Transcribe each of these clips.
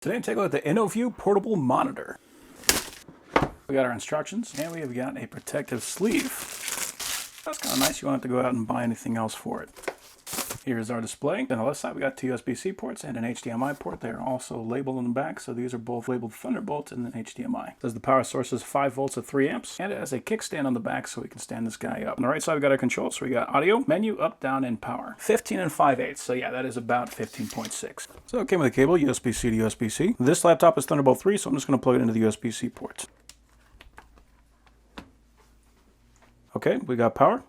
Today I'm taking a look at the InnoView portable monitor. We got our instructions and we have got a protective sleeve. That's kind of nice. You won't have to go out and buy anything else for it. Here's our display. On the left side we got two USB-C ports and an HDMI port. They are also labeled on the back, so these are both labeled Thunderbolt and then HDMI. It says the power source is 5 volts at 3 amps, and it has a kickstand on the back so we can stand this guy up. On the right side we got our controls, so we got audio, menu, up, down, and power. 15 and 5/8, so yeah, that is about 15.6. So it came with a cable, USB-C to USB-C. This laptop is Thunderbolt 3, so I'm just going to plug it into the USB-C port. Okay, we got power.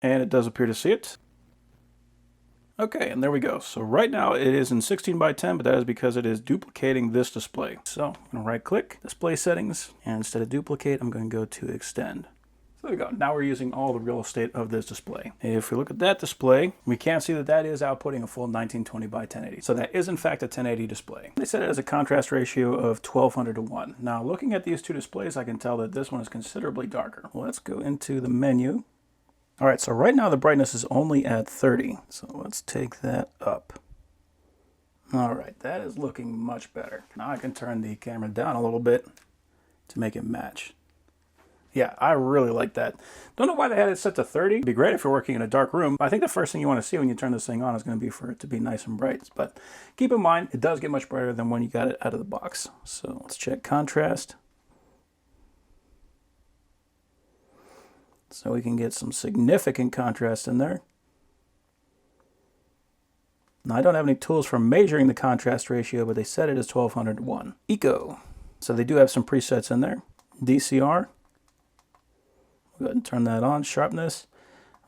And it does appear to see it. Okay, and there we go. So right now it is in 16:10, but that is because it is duplicating this display. So I'm going to right click, display settings, and instead of duplicate, I'm going to go to extend. So there we go. Now we're using all the real estate of this display. If we look at that display, we can see that that is outputting a full 1920x1080. So that is in fact a 1080 display. They said it has a contrast ratio of 1200 to 1. Now looking at these two displays, I can tell that this one is considerably darker. Well, let's go into the menu. All right, so right now the brightness is only at 30. So let's take that up. All right, that is looking much better. Now I can turn the camera down a little bit to make it match. Yeah, I really like that. Don't know why they had it set to 30. It'd be great if you're working in a dark room. I think the first thing you want to see when you turn this thing on is going to be for it to be nice and bright. But keep in mind, it does get much brighter than when you got it out of the box. So let's check contrast. So we can get some significant contrast in there. Now I don't have any tools for measuring the contrast ratio, but they set it as 1200 to 1. Eco. So they do have some presets in there. DCR. Go ahead and turn that on. Sharpness.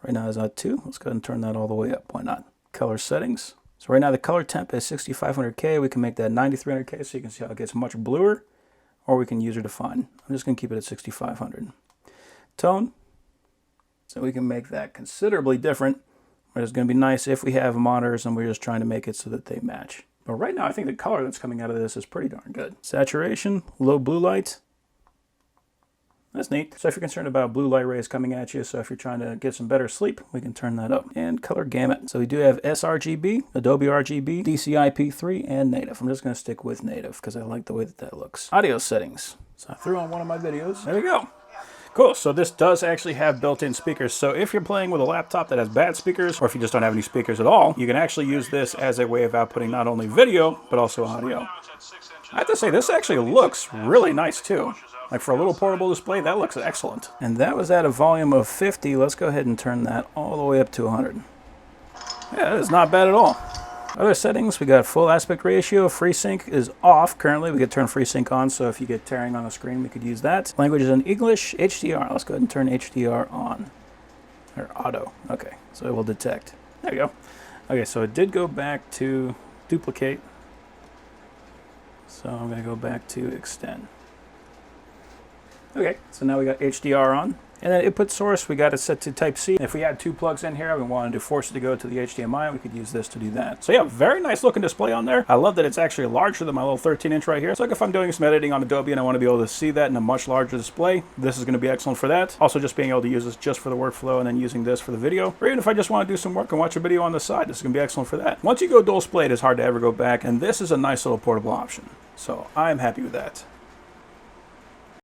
Right now it's at 2. Let's go ahead and turn that all the way up. Why not? Color settings. So right now the color temp is 6500K. We can make that 9300K so you can see how it gets much bluer. Or we can user define. I'm just going to keep it at 6500. Tone. So we can make that considerably different. But it's going to be nice if we have monitors and we're just trying to make it so that they match. But right now I think the color that's coming out of this is pretty darn good. Saturation, low blue light. That's neat. So if you're concerned about blue light rays coming at you, so if you're trying to get some better sleep, we can turn that up. And color gamut. So we do have sRGB, Adobe RGB, DCI-P3, and native. I'm just going to stick with native because I like the way that that looks. Audio settings. So I threw on one of my videos. There we go. Cool, so this does actually have built-in speakers. So if you're playing with a laptop that has bad speakers, or if you just don't have any speakers at all, you can actually use this as a way of outputting not only video, but also audio. I have to say, this actually looks really nice too. Like for a little portable display, that looks excellent. And that was at a volume of 50. Let's go ahead and turn that all the way up to 100. Yeah, that is not bad at all. Other settings, we got full aspect ratio. FreeSync is off currently. We could turn FreeSync on, so if you get tearing on the screen, we could use that. Language is in English. HDR, let's go ahead and turn HDR on. Or auto, okay, so it will detect. There we go. Okay, so it did go back to duplicate. So I'm gonna go back to extend. Okay, so now we got HDR on. And then input source, we got it set to Type-C. If we had 2 plugs in here, we wanted to force it to go to the HDMI, we could use this to do that. So yeah, very nice looking display on there. I love that it's actually larger than my little 13-inch right here. So like if I'm doing some editing on Adobe and I want to be able to see that in a much larger display, this is going to be excellent for that. Also just being able to use this just for the workflow and then using this for the video. Or even if I just want to do some work and watch a video on the side, this is going to be excellent for that. Once you go dual display, it is hard to ever go back, and this is a nice little portable option. So I'm happy with that.